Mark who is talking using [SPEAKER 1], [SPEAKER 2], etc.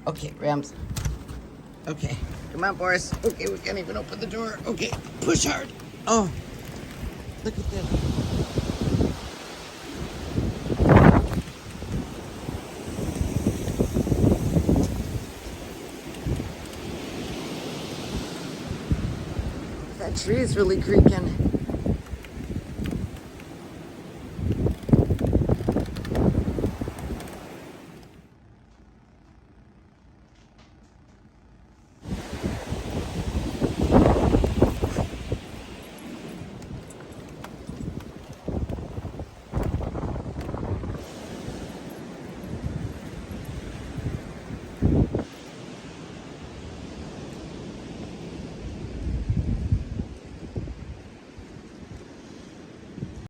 [SPEAKER 1] Okay, Rams. Okay, come on, Boris. Okay, we can't even open the door. Okay, push hard. Oh, look at this. That tree is really creaking.